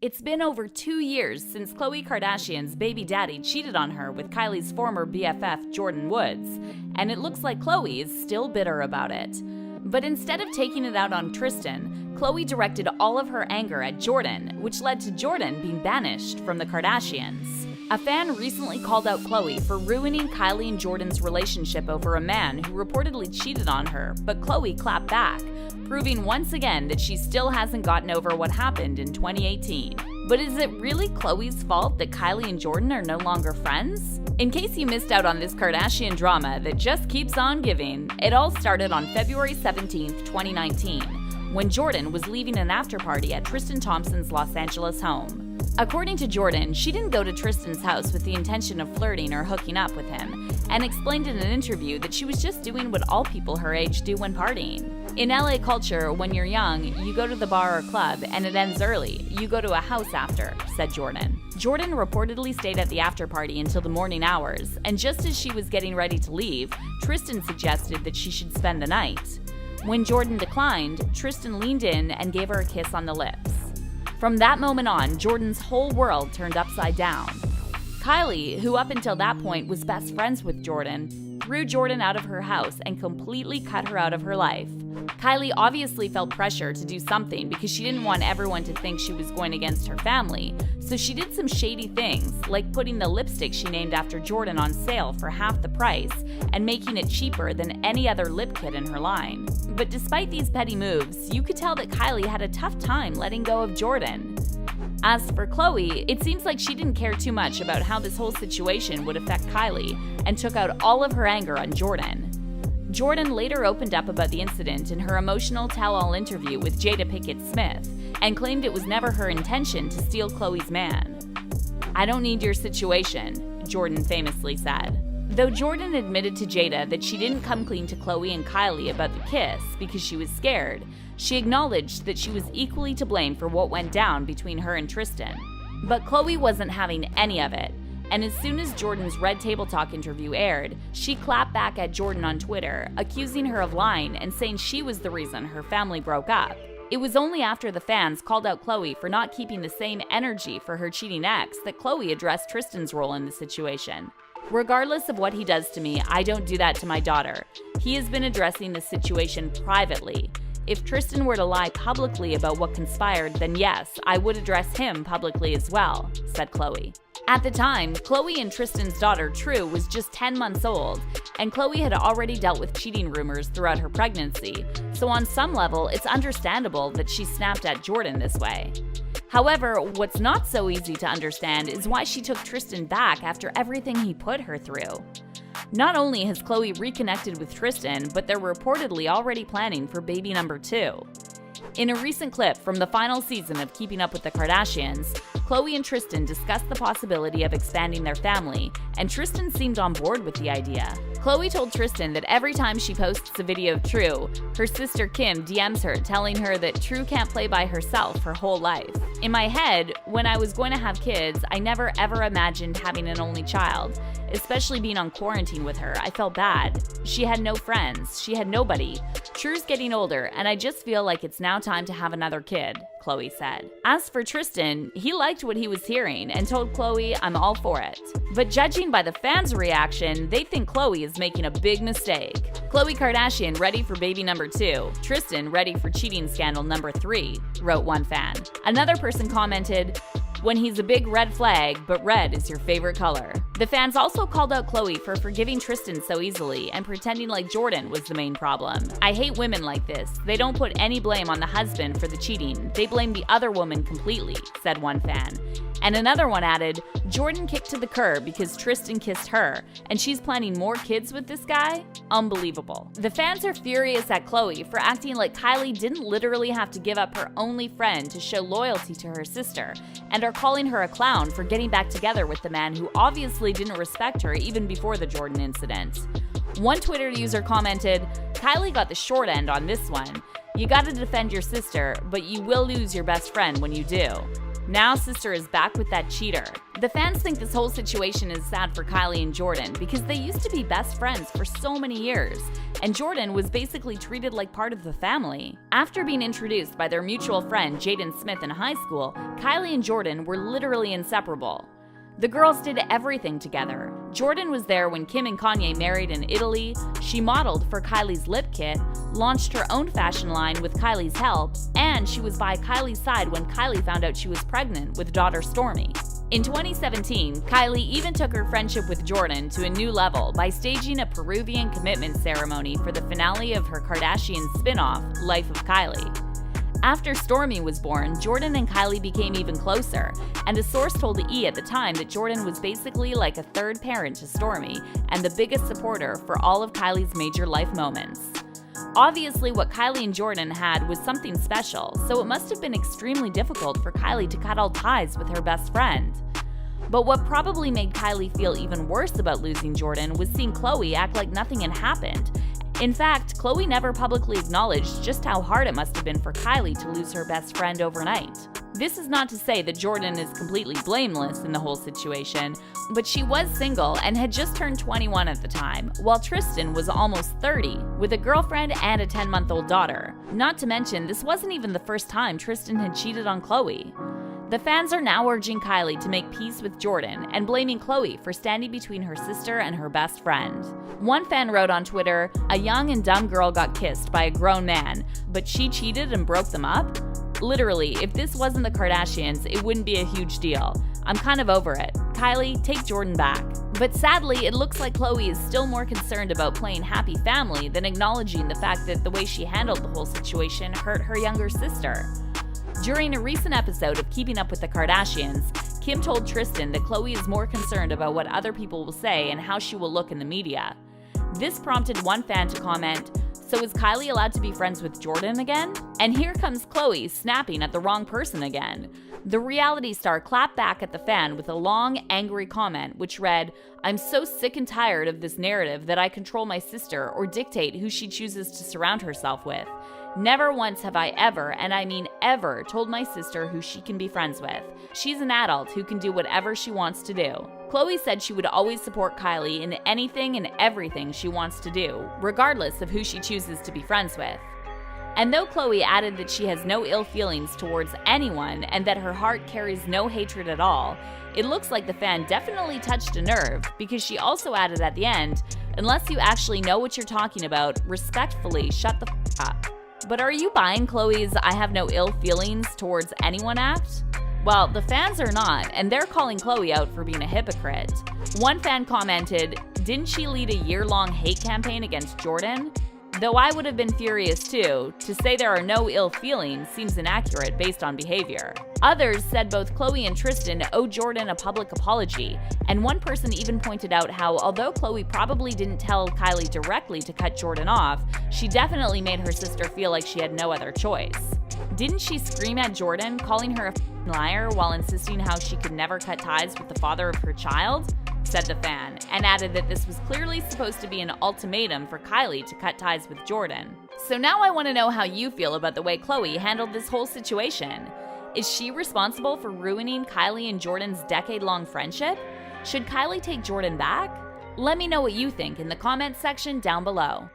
It's been over 2 years since Khloe Kardashian's baby daddy cheated on her with Kylie's former BFF Jordyn Woods, and it looks like Khloe is still bitter about it. But instead of taking it out on Tristan, Khloe directed all of her anger at Jordyn, which led to Jordyn being banished from the Kardashians. A fan recently called out Khloe for ruining Kylie and Jordyn's relationship over a man who reportedly cheated on her, but Khloe clapped back, proving once again that she still hasn't gotten over what happened in 2018. But is it really Khloe's fault that Kylie and Jordyn are no longer friends? In case you missed out on this Kardashian drama that just keeps on giving, it all started on February 17, 2019, when Jordyn was leaving an after-party at Tristan Thompson's Los Angeles home. According to Jordyn, she didn't go to Tristan's house with the intention of flirting or hooking up with him, and explained in an interview that she was just doing what all people her age do when partying. In LA culture, when you're young, you go to the bar or club and it ends early. You go to a house after, said Jordyn. Jordyn reportedly stayed at the after party until the morning hours, and just as she was getting ready to leave, Tristan suggested that she should spend the night. When Jordyn declined, Tristan leaned in and gave her a kiss on the lips. From that moment on, Jordyn's whole world turned upside down. Kylie, who up until that point was best friends with Jordyn, threw Jordyn out of her house and completely cut her out of her life. Kylie obviously felt pressure to do something because she didn't want everyone to think she was going against her family, so she did some shady things, like putting the lipstick she named after Jordyn on sale for half the price and making it cheaper than any other lip kit in her line. But despite these petty moves, you could tell that Kylie had a tough time letting go of Jordyn. As for Khloe, it seems like she didn't care too much about how this whole situation would affect Kylie and took out all of her anger on Jordyn. Jordyn later opened up about the incident in her emotional tell-all interview with Jada Pinkett Smith and claimed it was never her intention to steal Khloe's man. "I don't need your situation," Jordyn famously said. Though Jordyn admitted to Jada that she didn't come clean to Khloe and Kylie about the kiss because she was scared, she acknowledged that she was equally to blame for what went down between her and Tristan. But Khloe wasn't having any of it, and as soon as Jordyn's Red Table Talk interview aired, she clapped back at Jordyn on Twitter, accusing her of lying and saying she was the reason her family broke up. It was only after the fans called out Khloe for not keeping the same energy for her cheating ex that Khloe addressed Tristan's role in the situation. "Regardless of what he does to me, I don't do that to my daughter. He has been addressing the situation privately. If Tristan were to lie publicly about what conspired, then yes, I would address him publicly as well," said Khloe. At the time, Khloe and Tristan's daughter, True, was just 10 months old, and Khloe had already dealt with cheating rumors throughout her pregnancy, so on some level, it's understandable that she snapped at Jordyn this way. However, what's not so easy to understand is why she took Tristan back after everything he put her through. Not only has Khloe reconnected with Tristan, but they're reportedly already planning for baby number 2. In a recent clip from the final season of Keeping Up with the Kardashians, Khloe and Tristan discussed the possibility of expanding their family, and Tristan seemed on board with the idea. Khloe told Tristan that every time she posts a video of True, her sister Kim DMs her telling her that True can't play by herself her whole life. "In my head, when I was going to have kids, I never ever imagined having an only child. Especially being on quarantine with her, I felt bad. She had no friends, she had nobody. True's getting older, and I just feel like it's now time to have another kid," Khloe said. As for Tristan, he liked what he was hearing and told Khloe, "I'm all for it." But judging by the fans' reaction, they think Khloe is making a big mistake. "Khloe Kardashian ready for baby number 2. Tristan ready for cheating scandal number 3, wrote one fan. Another person commented, "When he's a big red flag, but red is your favorite color." The fans also called out Khloe for forgiving Tristan so easily and pretending like Jordyn was the main problem. "I hate women like this. They don't put any blame on the husband for the cheating. They blame the other woman completely," said one fan. And another one added, "Jordyn kicked to the curb because Tristan kissed her, and she's planning more kids with this guy? Unbelievable." The fans are furious at Khloe for acting like Kylie didn't literally have to give up her only friend to show loyalty to her sister, and are calling her a clown for getting back together with the man who obviously didn't respect her even before the Jordyn incident. One Twitter user commented, "Kylie got the short end on this one. You gotta defend your sister, but you will lose your best friend when you do." Now sister is back with that cheater. The fans think this whole situation is sad for Kylie and Jordyn because they used to be best friends for so many years, and Jordyn was basically treated like part of the family. After being introduced by their mutual friend Jaden Smith in high school, Kylie and Jordyn were literally inseparable. The girls did everything together. Jordyn was there when Kim and Kanye married in Italy, she modeled for Kylie's lip kit, launched her own fashion line with Kylie's help, and she was by Kylie's side when Kylie found out she was pregnant with daughter Stormi. In 2017, Kylie even took her friendship with Jordyn to a new level by staging a Peruvian commitment ceremony for the finale of her Kardashian spin-off, Life of Kylie. After Stormi was born, Jordyn and Kylie became even closer, and a source told E! At the time that Jordyn was basically like a third parent to Stormi and the biggest supporter for all of Kylie's major life moments. Obviously, what Kylie and Jordyn had was something special, so it must have been extremely difficult for Kylie to cut all ties with her best friend. But what probably made Kylie feel even worse about losing Jordyn was seeing Khloe act like nothing had happened. In fact, Khloe never publicly acknowledged just how hard it must have been for Kylie to lose her best friend overnight. This is not to say that Jordyn is completely blameless in the whole situation, but she was single and had just turned 21 at the time, while Tristan was almost 30, with a girlfriend and a 10-month-old daughter. Not to mention, this wasn't even the first time Tristan had cheated on Khloe. The fans are now urging Kylie to make peace with Jordyn and blaming Khloe for standing between her sister and her best friend. One fan wrote on Twitter, "A young and dumb girl got kissed by a grown man, but she cheated and broke them up?" Literally, if this wasn't the Kardashians, it wouldn't be a huge deal. I'm kind of over it. Kylie, take Jordyn back. But sadly, it looks like Khloe is still more concerned about playing happy family than acknowledging the fact that the way she handled the whole situation hurt her younger sister. During a recent episode of Keeping Up with the Kardashians, Kim told Tristan that Khloe is more concerned about what other people will say and how she will look in the media. This prompted one fan to comment, "So is Kylie allowed to be friends with Jordyn again?" And here comes Khloe snapping at the wrong person again. The reality star clapped back at the fan with a long, angry comment which read, "I'm so sick and tired of this narrative that I control my sister or dictate who she chooses to surround herself with. Never once have I ever, and I mean ever, told my sister who she can be friends with. She's an adult who can do whatever she wants to do." Khloe said she would always support Kylie in anything and everything she wants to do, regardless of who she chooses to be friends with. And though Khloe added that she has no ill feelings towards anyone and that her heart carries no hatred at all, it looks like the fan definitely touched a nerve because she also added at the end, "Unless you actually know what you're talking about, respectfully shut the f up." But are you buying Khloe's "I have no ill feelings towards anyone" act? Well, the fans are not, and they're calling Khloe out for being a hypocrite. One fan commented, "Didn't she lead a year-long hate campaign against Jordyn?" Though I would have been furious too. To say there are no ill feelings seems inaccurate based on behavior. Others said both Khloe and Tristan owe Jordyn a public apology, and one person even pointed out how although Khloe probably didn't tell Kylie directly to cut Jordyn off, she definitely made her sister feel like she had no other choice. Didn't she scream at Jordyn, calling her a liar while insisting how she could never cut ties with the father of her child? Said the fan, and added that this was clearly supposed to be an ultimatum for Kylie to cut ties with Jordyn. So now I want to know how you feel about the way Khloe handled this whole situation. Is she responsible for ruining Kylie and Jordyn's decade-long friendship? Should Kylie take Jordyn back? Let me know what you think in the comments section down below.